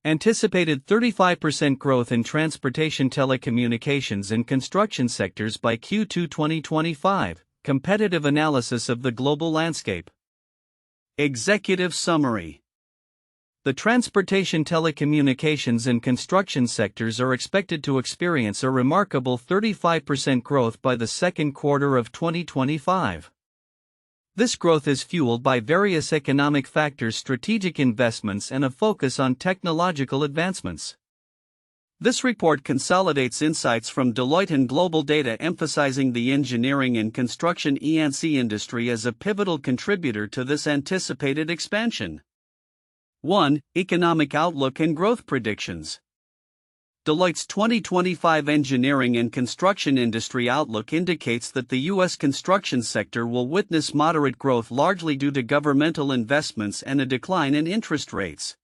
Anticipated 35% growth in transportation, telecommunications, and construction sectors by Q2 2025. Competitive analysis of the global landscape. Executive summary. The transportation, telecommunications, and construction sectors are expected to experience a remarkable 35% growth by the second quarter of 2025. This growth is fueled by various economic factors, strategic investments, and a focus on technological advancements. This report consolidates insights from Deloitte and GlobalData, emphasizing the engineering and construction E&C industry as a pivotal contributor to this anticipated expansion. 1. Economic outlook and growth predictions. Deloitte's 2025 engineering and construction industry outlook indicates that the U.S. construction sector will witness moderate growth, largely due to governmental investments and a decline in interest rates.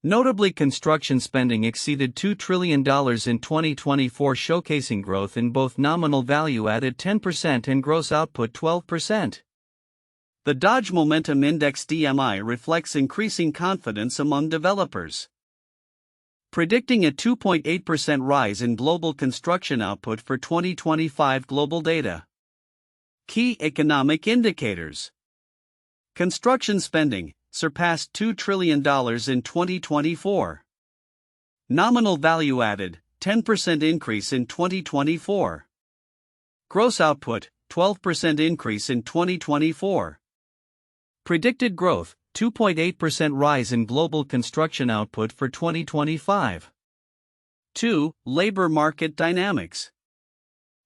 Notably, construction spending exceeded $2 trillion in 2024, showcasing growth in both nominal value added 10% and gross output 12%. The Dodge Momentum Index (DMI) reflects increasing confidence among developers, predicting a 2.8% rise in global construction output for 2025. GlobalData. Key economic indicators. Construction spending surpassed $2 trillion in 2024. Nominal value added, 10% increase in 2024. Gross output, 12% increase in 2024. Predicted growth, 2.8% rise in global construction output for 2025. 2. Labor market dynamics.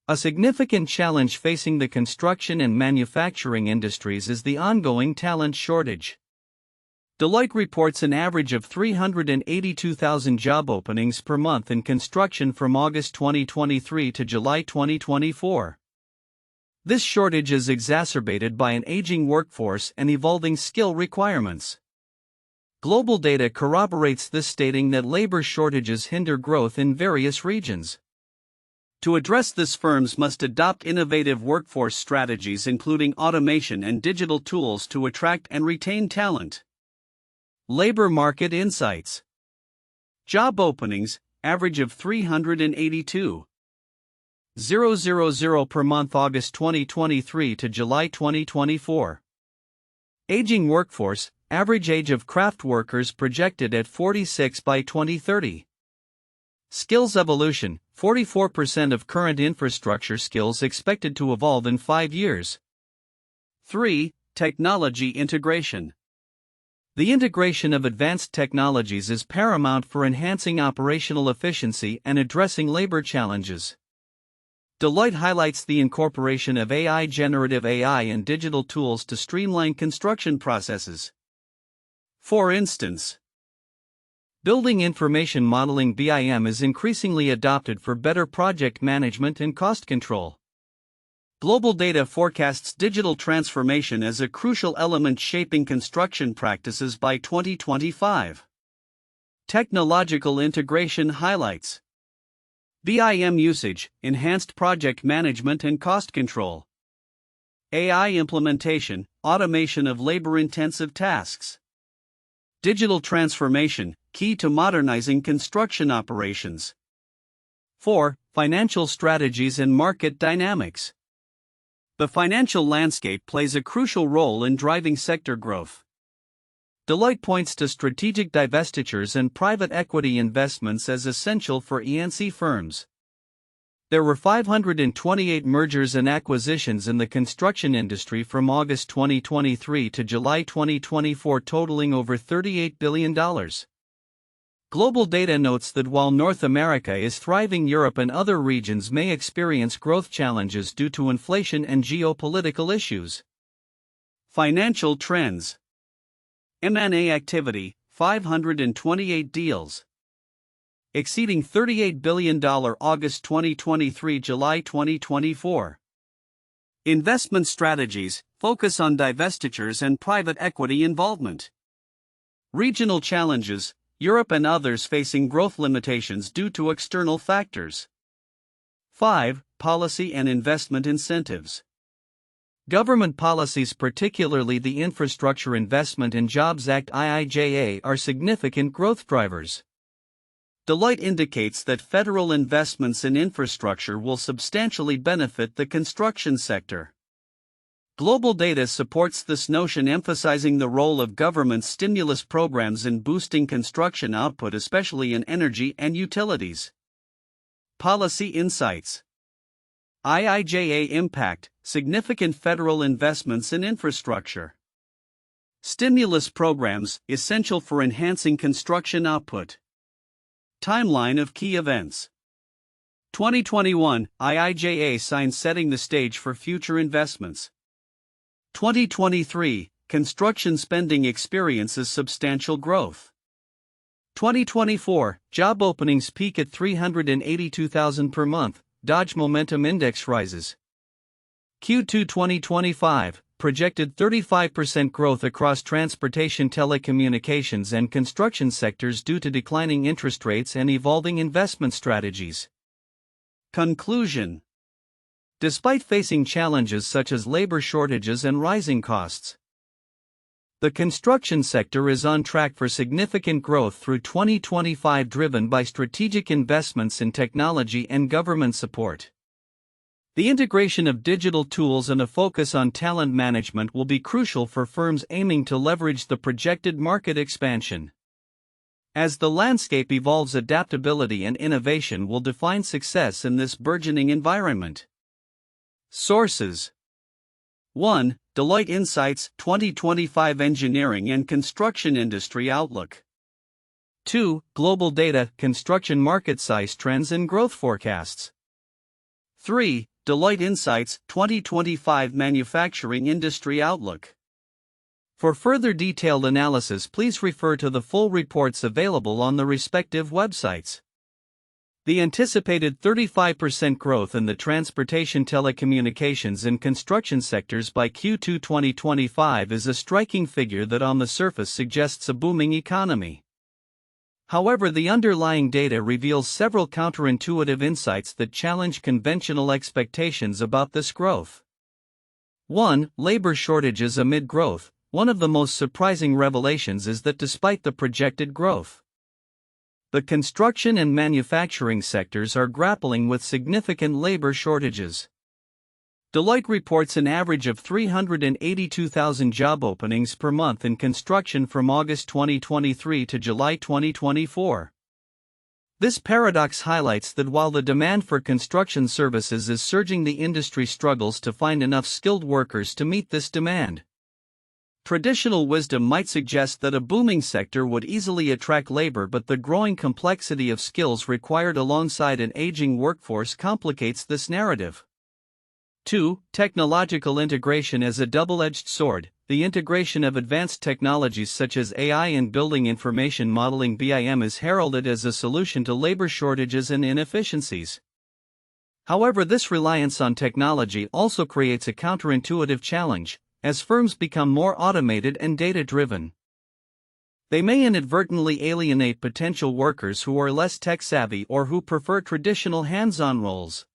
A significant challenge facing the construction and manufacturing industries is the ongoing talent shortage. Deloitte reports an average of 382,000 job openings per month in construction from August 2023 to July 2024. This shortage is exacerbated by an aging workforce and evolving skill requirements. GlobalData corroborates this, stating that labor shortages hinder growth in various regions. To address this, firms must adopt innovative workforce strategies, including automation and digital tools, to attract and retain talent. Labor market insights. Job openings, average of 382,000 per month August 2023 to July 2024. Aging workforce, average age of craft workers projected at 46 by 2030. Skills evolution, 44% of current infrastructure skills expected to evolve in 5 years. 3. Technology integration. The integration of advanced technologies is paramount for enhancing operational efficiency and addressing labor challenges. Deloitte highlights the incorporation of AI, generative AI, and digital tools to streamline construction processes. For instance, building information modeling (BIM) is increasingly adopted for better project management and cost control. GlobalData forecasts digital transformation as a crucial element shaping construction practices by 2025. Technological integration highlights. BIM usage, enhanced project management and cost control. AI implementation, automation of labor-intensive tasks. Digital transformation, key to modernizing construction operations. 4. Financial strategies and market dynamics. The financial landscape plays a crucial role in driving sector growth. Deloitte points to strategic divestitures and private equity investments as essential for E&C firms. There were 528 mergers and acquisitions in the construction industry from August 2023 to July 2024, totaling over $38 billion. GlobalData notes that while North America is thriving, Europe and other regions may experience growth challenges due to inflation and geopolitical issues. Financial trends. M&A activity, 528 deals, exceeding $38 billion August 2023 July 2024. Investment strategies, focus on divestitures and private equity involvement. Regional challenges, Europe and others facing growth limitations due to external factors. 5. Policy and investment incentives. Government policies, particularly the Infrastructure Investment and Jobs Act (IIJA), are significant growth drivers. Deloitte indicates that federal investments in infrastructure will substantially benefit the construction sector. GlobalData supports this notion, emphasizing the role of government stimulus programs in boosting construction output, especially in energy and utilities. Policy insights. IIJA impact: significant federal investments in infrastructure. Stimulus programs, essential for enhancing construction output. Timeline of key events. 2021, IIJA signs setting the stage for future investments. 2023, construction spending experiences substantial growth. 2024, job openings peak at 382,000 per month, Dodge Momentum Index rises. Q2 2025, projected 35% growth across transportation, telecommunications, and construction sectors due to declining interest rates and evolving investment strategies. Conclusion. Despite facing challenges such as labor shortages and rising costs, the construction sector is on track for significant growth through 2025, driven by strategic investments in technology and government support. The integration of digital tools and a focus on talent management will be crucial for firms aiming to leverage the projected market expansion. As the landscape evolves, adaptability and innovation will define success in this burgeoning environment. Sources. 1. Deloitte Insights 2025 Engineering and Construction Industry Outlook. 2. GlobalData Construction Market Size Trends and Growth Forecasts. 3. Deloitte Insights 2025 Manufacturing Industry Outlook. For further detailed analysis, please refer to the full reports available on the respective websites. The anticipated 35% growth in the transportation, telecommunications, and construction sectors by Q2 2025 is a striking figure that on the surface suggests a booming economy. However, the underlying data reveals several counterintuitive insights that challenge conventional expectations about this growth. 1. Labor shortages amid growth. One of the most surprising revelations is that despite the projected growth, the construction and manufacturing sectors are grappling with significant labor shortages. Deloitte reports an average of 382,000 job openings per month in construction from August 2023 to July 2024. This paradox highlights that while the demand for construction services is surging, the industry struggles to find enough skilled workers to meet this demand. Traditional wisdom might suggest that a booming sector would easily attract labor, but the growing complexity of skills required alongside an aging workforce complicates this narrative. 2. Technological integration as a double-edged sword. The integration of advanced technologies such as AI and building information modeling (BIM) is heralded as a solution to labor shortages and inefficiencies. However, this reliance on technology also creates a counterintuitive challenge. As firms become more automated and data-driven, they may inadvertently alienate potential workers who are less tech-savvy or who prefer traditional hands-on roles.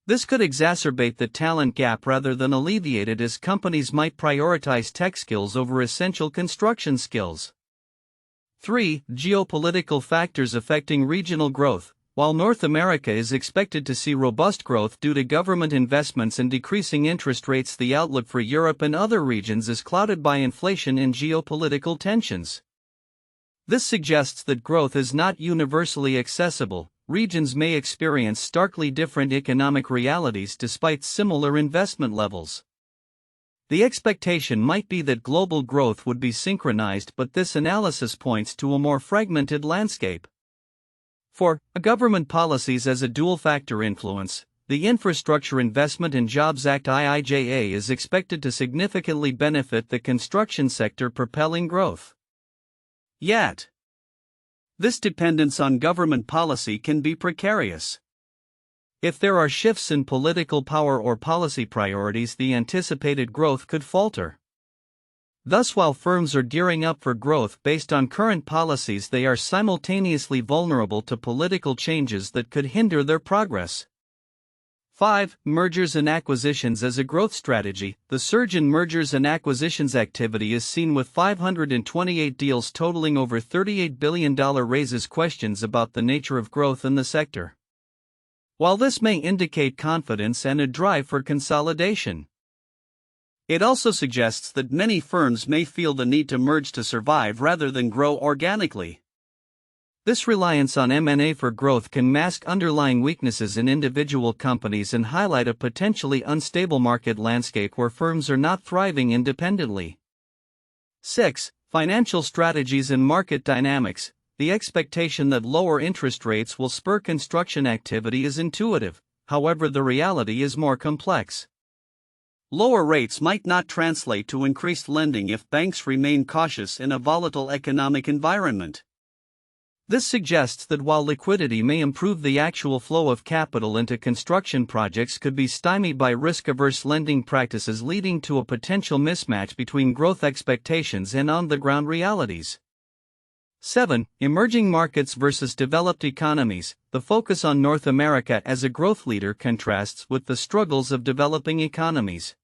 This could exacerbate the talent gap rather than alleviate it, as companies might prioritize tech skills over essential construction skills. 3. Geopolitical factors affecting regional growth. While North America is expected to see robust growth due to government investments and decreasing interest rates, the outlook for Europe and other regions is clouded by inflation and geopolitical tensions. This suggests that growth is not universally accessible. Regions may experience starkly different economic realities despite similar investment levels. The expectation might be that global growth would be synchronized, but this analysis points to a more fragmented landscape. 4. Government policies as a dual-factor influence. The Infrastructure Investment and Jobs Act (IIJA) is expected to significantly benefit the construction sector, propelling growth. Yet, this dependence on government policy can be precarious. If there are shifts in political power or policy priorities, the anticipated growth could falter. Thus, while firms are gearing up for growth based on current policies, they are simultaneously vulnerable to political changes that could hinder their progress. 5. Mergers and acquisitions as a growth strategy. The surge in mergers and acquisitions activity is seen with 528 deals totaling over $38 billion raises questions about the nature of growth in the sector. While this may indicate confidence and a drive for consolidation, it also suggests that many firms may feel the need to merge to survive rather than grow organically. This reliance on M&A for growth can mask underlying weaknesses in individual companies and highlight a potentially unstable market landscape where firms are not thriving independently. 6. Financial strategies and market dynamics. The expectation that lower interest rates will spur construction activity is intuitive, however, the reality is more complex. Lower rates might not translate to increased lending if banks remain cautious in a volatile economic environment. This suggests that while liquidity may improve, the actual flow of capital into construction projects could be stymied by risk-averse lending practices, leading to a potential mismatch between growth expectations and on-the-ground realities. 7. Emerging markets versus developed economies. The focus on North America as a growth leader contrasts with the struggles of developing economies,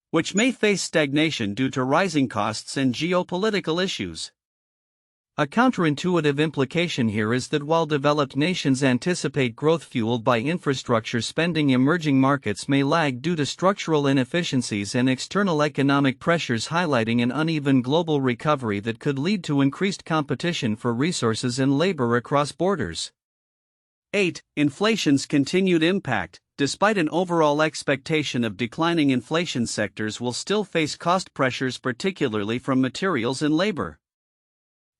which may face stagnation due to rising costs and geopolitical issues. A counterintuitive implication here is that while developed nations anticipate growth fueled by infrastructure spending, emerging markets may lag due to structural inefficiencies and external economic pressures, highlighting an uneven global recovery that could lead to increased competition for resources and labor across borders. 8. Inflation's continued impact. Despite an overall expectation of declining inflation, sectors will still face cost pressures, particularly from materials and labor.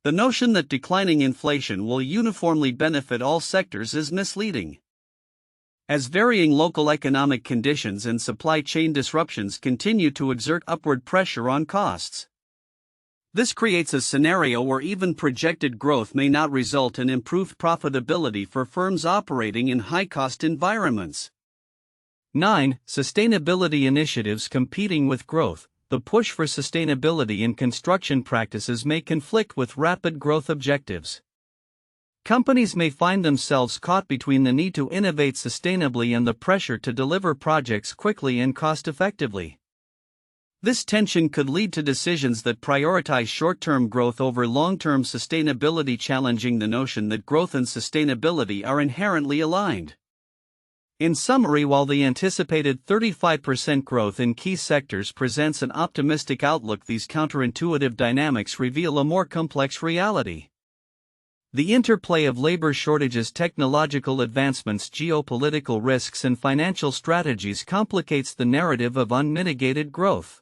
The notion that declining inflation will uniformly benefit all sectors is misleading, as varying local economic conditions and supply chain disruptions continue to exert upward pressure on costs. This creates a scenario where even projected growth may not result in improved profitability for firms operating in high-cost environments. 9. Sustainability initiatives competing with growth. The push for sustainability in construction practices may conflict with rapid growth objectives. Companies may find themselves caught between the need to innovate sustainably and the pressure to deliver projects quickly and cost-effectively. This tension could lead to decisions that prioritize short-term growth over long-term sustainability, challenging the notion that growth and sustainability are inherently aligned. In summary, while the anticipated 35% growth in key sectors presents an optimistic outlook, these counterintuitive dynamics reveal a more complex reality. The interplay of labor shortages, technological advancements, geopolitical risks, and financial strategies complicates the narrative of unmitigated growth,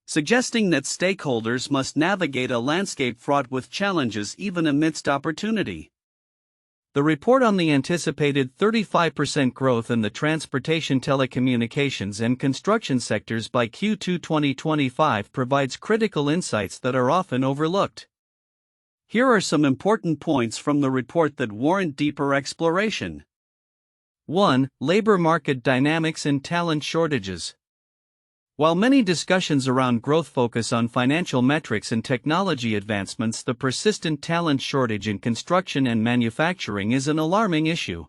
suggesting that stakeholders must navigate a landscape fraught with challenges even amidst opportunity. The report on the anticipated 35% growth in the transportation, telecommunications, and construction sectors by Q2 2025 provides critical insights that are often overlooked. Here are some important points from the report that warrant deeper exploration. 1. Labor market dynamics and talent shortages. While many discussions around growth focus on financial metrics and technology advancements, the persistent talent shortage in construction and manufacturing is an alarming issue.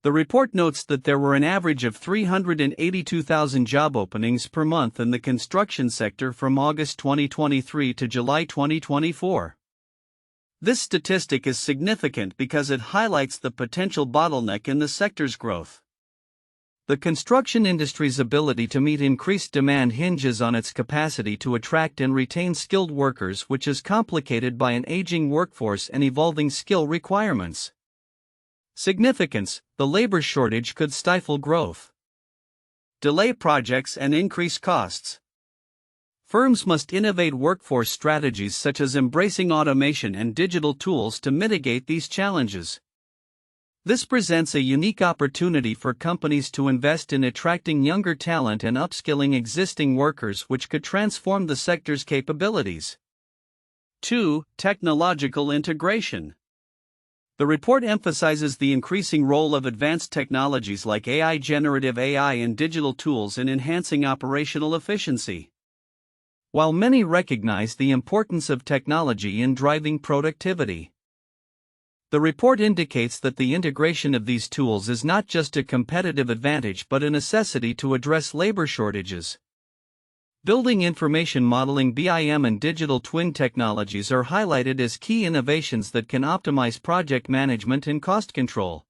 The report notes that there were an average of 382,000 job openings per month in the construction sector from August 2023 to July 2024. This statistic is significant because it highlights the potential bottleneck in the sector's growth. The construction industry's ability to meet increased demand hinges on its capacity to attract and retain skilled workers, which is complicated by an aging workforce and evolving skill requirements. Significance: the labor shortage could stifle growth, delay projects, and increase costs. Firms must innovate workforce strategies such as embracing automation and digital tools to mitigate these challenges. This presents a unique opportunity for companies to invest in attracting younger talent and upskilling existing workers, which could transform the sector's capabilities. 2. Technological integration. The report emphasizes the increasing role of advanced technologies like AI, generative AI, and digital tools in enhancing operational efficiency. While many recognize the importance of technology in driving productivity, The report indicates that the integration of these tools is not just a competitive advantage but a necessity to address labor shortages. Building information modeling (BIM) and digital twin technologies are highlighted as key innovations that can optimize project management and cost control.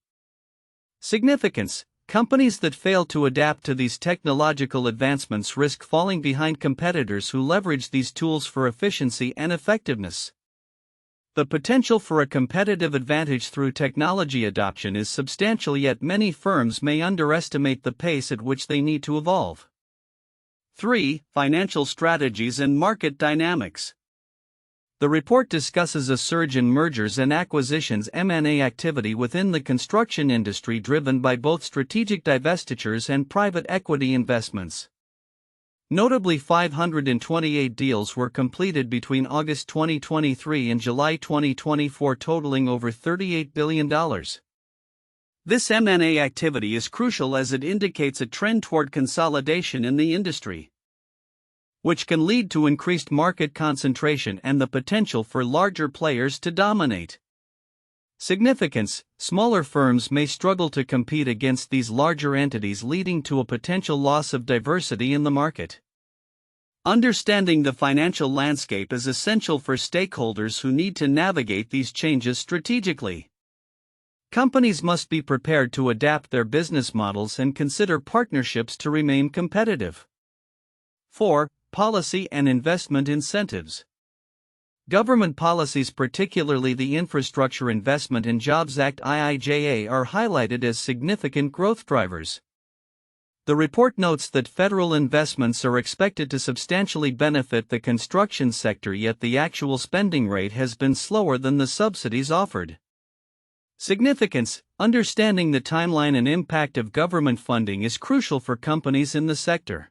Significance: companies that fail to adapt to these technological advancements risk falling behind competitors who leverage these tools for efficiency and effectiveness. The potential for a competitive advantage through technology adoption is substantial, yet many firms may underestimate the pace at which they need to evolve. 3. Financial strategies and market dynamics. The report discusses a surge in mergers and acquisitions (M&A) activity within the construction industry driven by both strategic divestitures and private equity investments. Notably, 528 deals were completed between August 2023 and July 2024, totaling over $38 billion. This M&A activity is crucial as it indicates a trend toward consolidation in the industry, which can lead to increased market concentration and the potential for larger players to dominate. Significance: smaller firms may struggle to compete against these larger entities, leading to a potential loss of diversity in the market. Understanding the financial landscape is essential for stakeholders who need to navigate these changes strategically. Companies must be prepared to adapt their business models and consider partnerships to remain competitive. 4. Policy and investment incentives. Government policies, particularly the Infrastructure Investment and Jobs Act (IIJA), are highlighted as significant growth drivers. The report notes that federal investments are expected to substantially benefit the construction sector, yet the actual spending rate has been slower than the subsidies offered. Significance: understanding the timeline and impact of government funding is crucial for companies in the sector.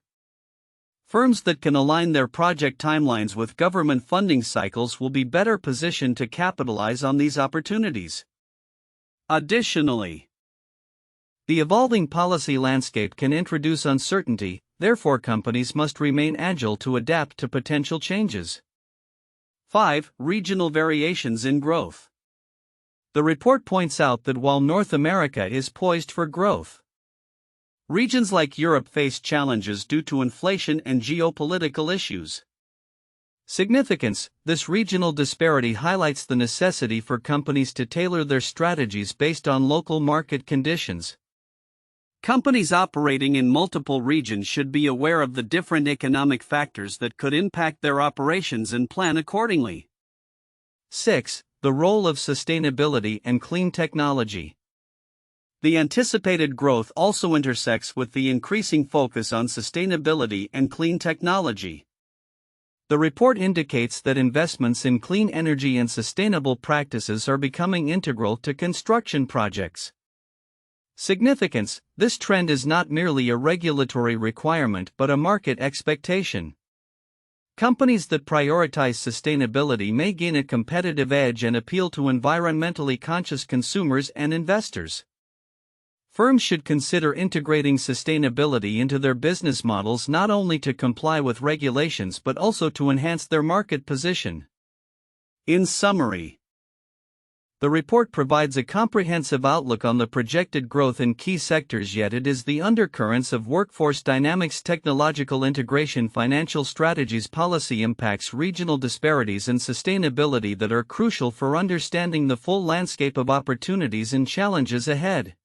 Firms that can align their project timelines with government funding cycles will be better positioned to capitalize on these opportunities. Additionally, the evolving policy landscape can introduce uncertainty, therefore companies must remain agile to adapt to potential changes. 5. Regional variations in growth. The report points out that while North America is poised for growth, regions like Europe face challenges due to inflation and geopolitical issues. Significance: this regional disparity highlights the necessity for companies to tailor their strategies based on local market conditions. Companies operating in multiple regions should be aware of the different economic factors that could impact their operations and plan accordingly. 6. The role of sustainability and clean technology. The anticipated growth also intersects with the increasing focus on sustainability and clean technology. The report indicates that investments in clean energy and sustainable practices are becoming integral to construction projects. Significance: this trend is not merely a regulatory requirement but a market expectation. Companies that prioritize sustainability may gain a competitive edge and appeal to environmentally conscious consumers and investors. Firms should consider integrating sustainability into their business models not only to comply with regulations but also to enhance their market position. In summary, the report provides a comprehensive outlook on the projected growth in key sectors, yet it is the undercurrents of workforce dynamics, technological integration, financial strategies, policy impacts, regional disparities, and sustainability that are crucial for understanding the full landscape of opportunities and challenges ahead.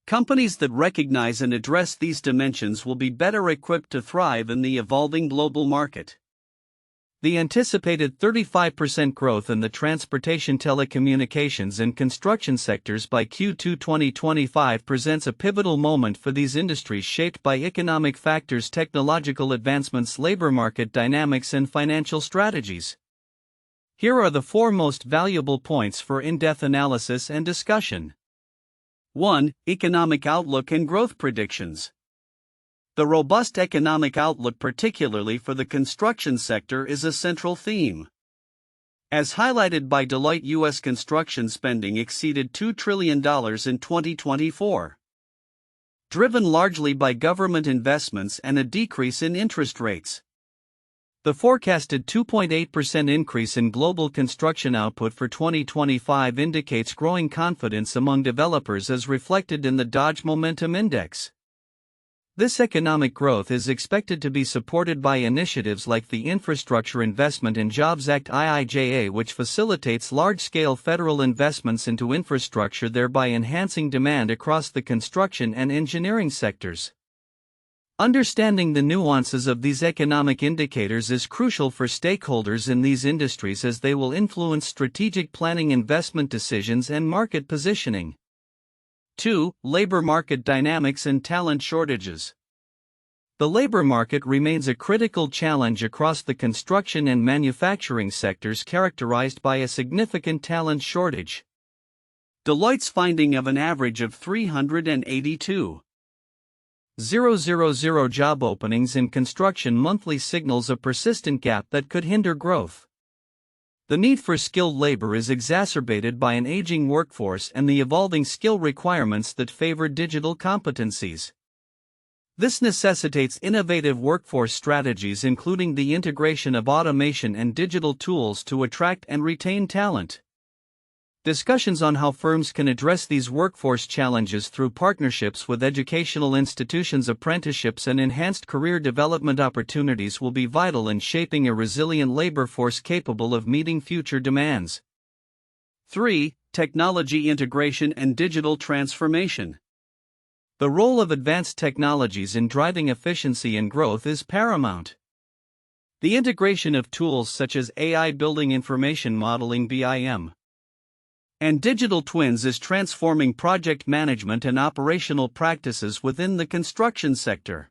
Companies that recognize and address these dimensions will be better equipped to thrive in the evolving global market. The anticipated 35% growth in the transportation, telecommunications, and construction sectors by Q2 2025 presents a pivotal moment for these industries, shaped by economic factors, technological advancements, labor market dynamics, and financial strategies. Here are the 4 most valuable points for in-depth analysis and discussion. 1. Economic outlook and growth predictions. The robust economic outlook, particularly for the construction sector, is a central theme. As highlighted by Deloitte, U.S. construction spending exceeded $2 trillion in 2024, driven largely by government investments and a decrease in interest rates. The forecasted 2.8% increase in global construction output for 2025 indicates growing confidence among developers as reflected in the Dodge Momentum Index. This economic growth is expected to be supported by initiatives like the Infrastructure Investment and Jobs Act (IIJA), which facilitates large-scale federal investments into infrastructure, thereby enhancing demand across the construction and engineering sectors. Understanding the nuances of these economic indicators is crucial for stakeholders in these industries as they will influence strategic planning, investment decisions, and market positioning. 2. Labor market dynamics and talent shortages. The labor market remains a critical challenge across the construction and manufacturing sectors, characterized by a significant talent shortage. Deloitte's finding of an average of 382,000 job openings in construction monthly signals a persistent gap that could hinder growth. The need for skilled labor is exacerbated by an aging workforce and the evolving skill requirements that favor digital competencies. This necessitates innovative workforce strategies, including the integration of automation and digital tools to attract and retain talent. Discussions on how firms can address these workforce challenges through partnerships with educational institutions, apprenticeships, and enhanced career development opportunities will be vital in shaping a resilient labor force capable of meeting future demands. 3. Technology integration and digital transformation. The role of advanced technologies in driving efficiency and growth is paramount. The integration of tools such as AI building, information modeling (BIM), and digital twins is transforming project management and operational practices within the construction sector.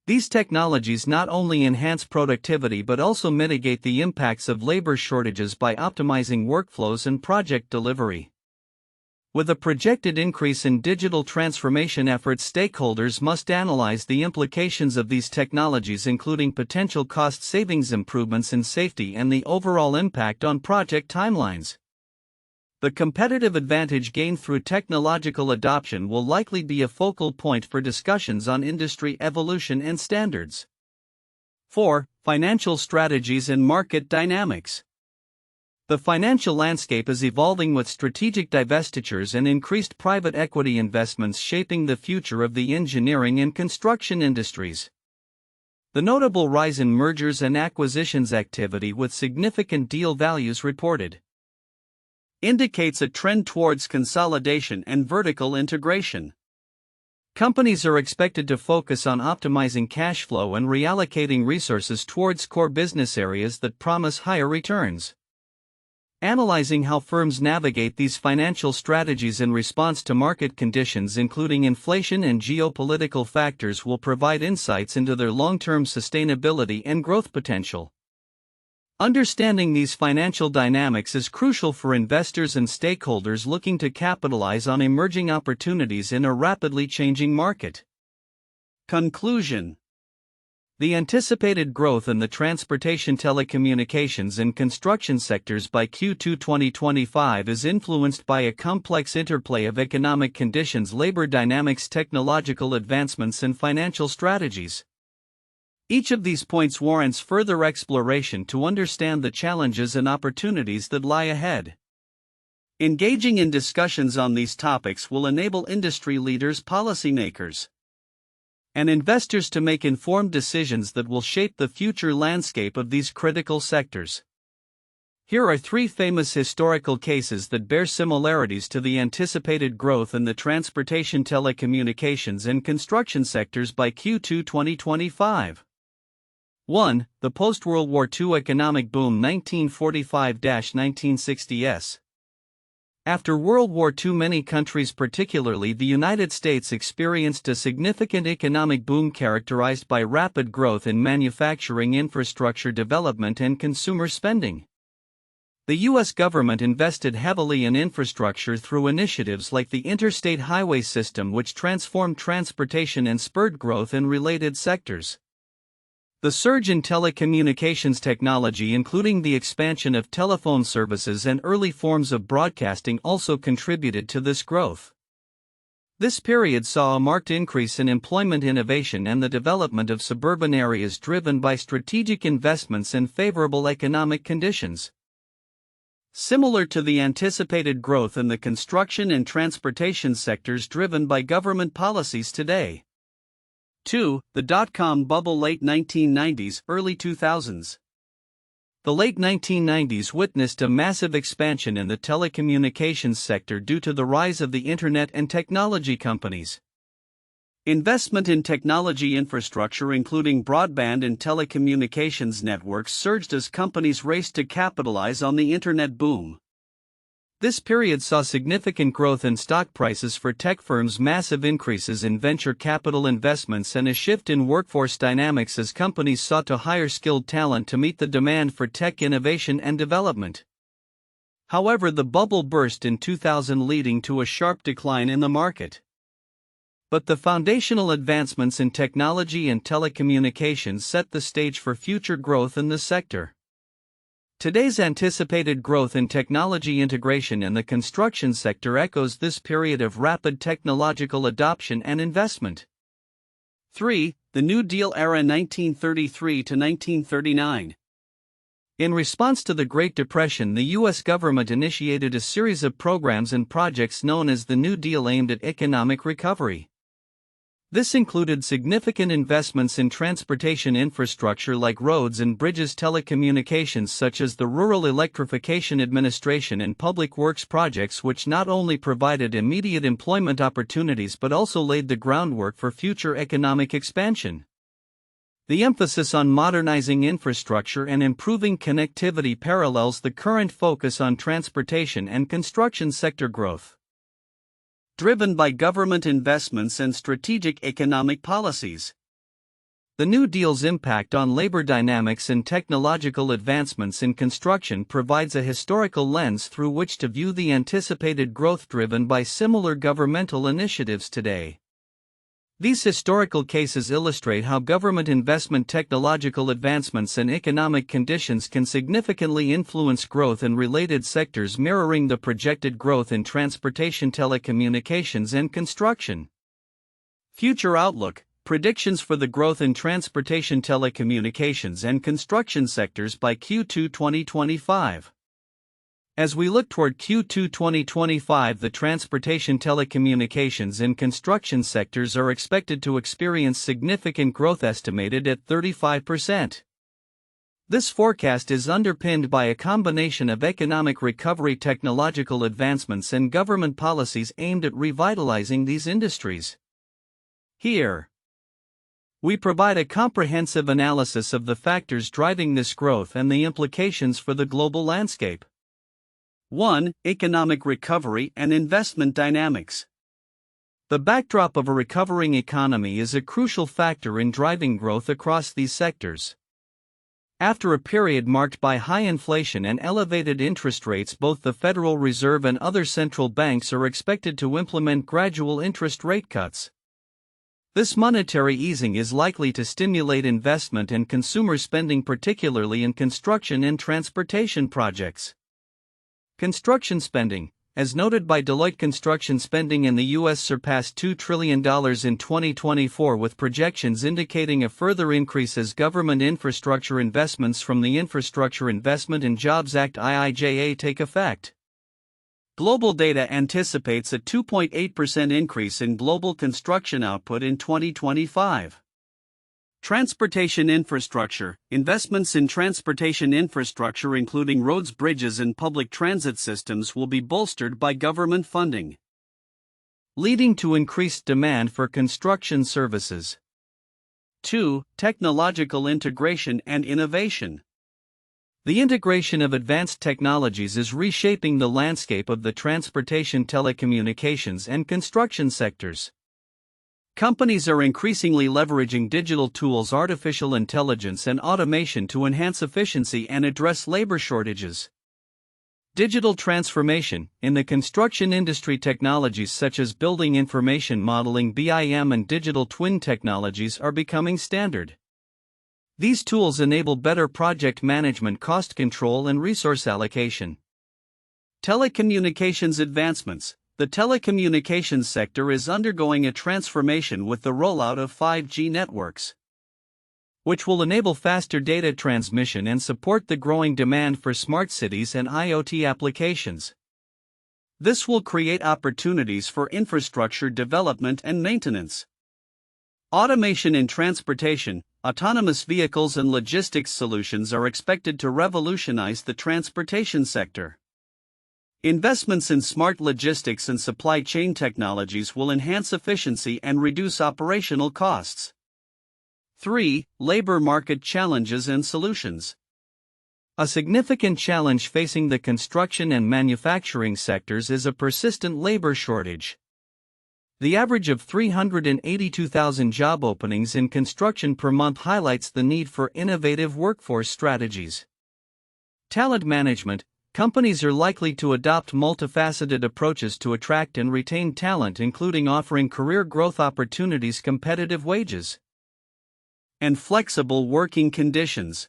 These technologies not only enhance productivity but also mitigate the impacts of labor shortages by optimizing workflows and project delivery. With a projected increase in digital transformation efforts, stakeholders must analyze the implications of these technologies, including potential cost savings, improvements in safety, and the overall impact on project timelines. The competitive advantage gained through technological adoption will likely be a focal point for discussions on industry evolution and standards. 4. Financial strategies and market dynamics. The financial landscape is evolving, with strategic divestitures and increased private equity investments shaping the future of the engineering and construction industries. The notable rise in mergers and acquisitions activity, with significant deal values reported, indicates a trend towards consolidation and vertical integration. Companies are expected to focus on optimizing cash flow and reallocating resources towards core business areas that promise higher returns. Analyzing how firms navigate these financial strategies in response to market conditions, including inflation and geopolitical factors, will provide insights into their long-term sustainability and growth potential. Understanding these financial dynamics is crucial for investors and stakeholders looking to capitalize on emerging opportunities in a rapidly changing market. Conclusion. The anticipated growth in the transportation, telecommunications, and construction sectors by Q2 2025 is influenced by a complex interplay of economic conditions, labor dynamics, technological advancements, and financial strategies. Each of these points warrants further exploration to understand the challenges and opportunities that lie ahead. Engaging in discussions on these topics will enable industry leaders, policymakers, and investors to make informed decisions that will shape the future landscape of these critical sectors. Here are 3 famous historical cases that bear similarities to the anticipated growth in the transportation, telecommunications, and construction sectors by Q2 2025. 1. The post-World War II economic boom, 1945–1960s. After World War II, many countries, particularly the United States, experienced a significant economic boom characterized by rapid growth in manufacturing, infrastructure development, and consumer spending. The U.S. government invested heavily in infrastructure through initiatives like the Interstate Highway System, which transformed transportation and spurred growth in related sectors. The surge in telecommunications technology, including the expansion of telephone services and early forms of broadcasting, also contributed to this growth. This period saw a marked increase in employment innovation and the development of suburban areas driven by strategic investments and favorable economic conditions. Similar to the anticipated growth in the construction and transportation sectors driven by government policies today. 2. The dot-com bubble late 1990s, early 2000s. The late 1990s witnessed a massive expansion in the telecommunications sector due to the rise of the internet and technology companies. Investment in technology infrastructure including broadband and telecommunications networks surged as companies raced to capitalize on the internet boom. This period saw significant growth in stock prices for tech firms, massive increases in venture capital investments, and a shift in workforce dynamics as companies sought to hire skilled talent to meet the demand for tech innovation and development. However, the bubble burst in 2000, leading to a sharp decline in the market. But the foundational advancements in technology and telecommunications set the stage for future growth in the sector. Today's anticipated growth in technology integration in the construction sector echoes this period of rapid technological adoption and investment. 3. The New Deal era 1933 to 1939. In response to the Great Depression, the U.S. government initiated a series of programs and projects known as the New Deal aimed at economic recovery. This included significant investments in transportation infrastructure like roads and bridges, telecommunications such as the Rural Electrification Administration, and public works projects, which not only provided immediate employment opportunities but also laid the groundwork for future economic expansion. The emphasis on modernizing infrastructure and improving connectivity parallels the current focus on transportation and construction sector growth. Driven by government investments and strategic economic policies. The New Deal's impact on labor dynamics and technological advancements in construction provides a historical lens through which to view the anticipated growth driven by similar governmental initiatives today. These historical cases illustrate how government investment, technological advancements, and economic conditions can significantly influence growth in related sectors, mirroring the projected growth in transportation, telecommunications, and construction. Future outlook: predictions for the growth in transportation, telecommunications, and construction sectors by Q2 2025. As we look toward Q2 2025, the transportation, telecommunications, and construction sectors are expected to experience significant growth, estimated at 35%. This forecast is underpinned by a combination of economic recovery, technological advancements, and government policies aimed at revitalizing these industries. Here, we provide a comprehensive analysis of the factors driving this growth and the implications for the global landscape. 1. Economic recovery and investment dynamics. The backdrop of a recovering economy is a crucial factor in driving growth across these sectors. After a period marked by high inflation and elevated interest rates, both the Federal Reserve and other central banks are expected to implement gradual interest rate cuts. This monetary easing is likely to stimulate investment and consumer spending, particularly in construction and transportation projects. Construction spending, as noted by Deloitte, construction spending in the U.S. surpassed $2 trillion in 2024, with projections indicating a further increase as government infrastructure investments from the Infrastructure Investment and Jobs Act (IIJA) take effect. GlobalData anticipates a 2.8% increase in global construction output in 2025. Transportation infrastructure. Investments in transportation infrastructure, including roads, bridges, and public transit systems, will be bolstered by government funding, leading to increased demand for construction services. 2. Technological integration and innovation. The integration of advanced technologies is reshaping the landscape of the transportation, telecommunications, and construction sectors. Companies are increasingly leveraging digital tools, artificial intelligence, and automation to enhance efficiency and address labor shortages. Digital transformation. In the construction industry, technologies such as building information modeling (BIM) and digital twin technologies are becoming standard. These tools enable better project management, cost control, and resource allocation. Telecommunications advancements. The telecommunications sector is undergoing a transformation with the rollout of 5G networks, which will enable faster data transmission and support the growing demand for smart cities and IoT applications. This will create opportunities for infrastructure development and maintenance. Automation in transportation, autonomous vehicles and logistics solutions are expected to revolutionize the transportation sector. Investments in smart logistics and supply chain technologies will enhance efficiency and reduce operational costs. 3. Labor market challenges and solutions. A significant challenge facing the construction and manufacturing sectors is a persistent labor shortage. The average of 382,000 job openings in construction per month highlights the need for innovative workforce strategies. Talent management. Companies are likely to adopt multifaceted approaches to attract and retain talent, including offering career growth opportunities, competitive wages, and flexible working conditions.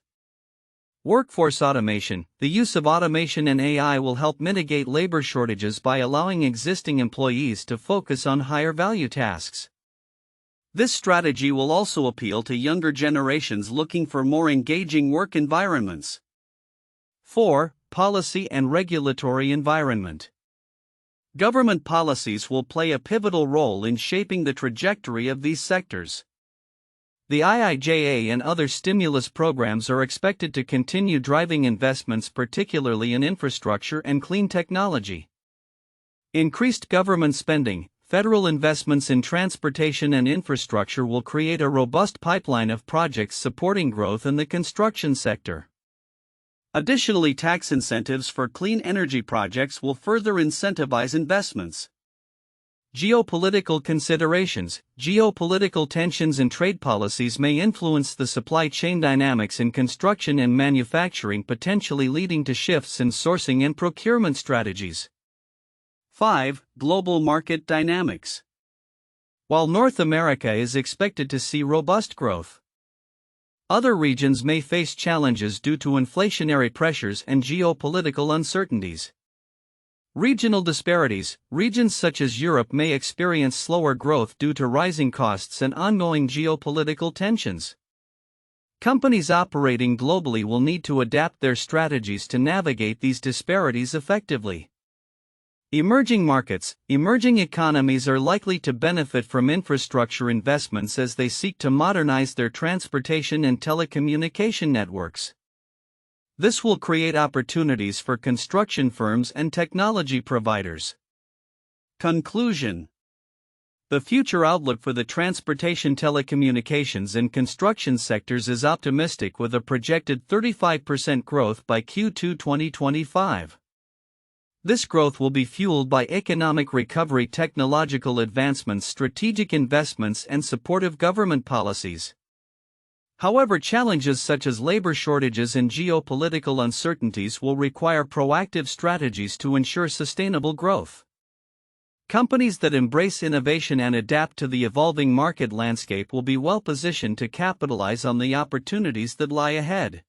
Workforce automation. The use of automation and AI will help mitigate labor shortages by allowing existing employees to focus on higher value tasks. This strategy will also appeal to younger generations looking for more engaging work environments. 4. Policy and regulatory environment. Government policies will play a pivotal role in shaping the trajectory of these sectors. The IIJA and other stimulus programs are expected to continue driving investments, particularly in infrastructure and clean technology. Increased government spending, federal investments in transportation and infrastructure will create a robust pipeline of projects supporting growth in the construction sector. Additionally, tax incentives for clean energy projects will further incentivize investments. Geopolitical considerations. Geopolitical tensions and trade policies may influence the supply chain dynamics in construction and manufacturing, potentially leading to shifts in sourcing and procurement strategies. 5. Global market dynamics. While North America is expected to see robust growth, other regions may face challenges due to inflationary pressures and geopolitical uncertainties. Regional disparities. Regions such as Europe may experience slower growth due to rising costs and ongoing geopolitical tensions. Companies operating globally will need to adapt their strategies to navigate these disparities effectively. Emerging markets. Emerging economies are likely to benefit from infrastructure investments as they seek to modernize their transportation and telecommunication networks. This will create opportunities for construction firms and technology providers. Conclusion. The future outlook for the transportation, telecommunications, and construction sectors is optimistic, with a projected 35% growth by Q2 2025. This growth will be fueled by economic recovery, technological advancements, strategic investments, and supportive government policies. However, challenges such as labor shortages and geopolitical uncertainties will require proactive strategies to ensure sustainable growth. Companies that embrace innovation and adapt to the evolving market landscape will be well positioned to capitalize on the opportunities that lie ahead.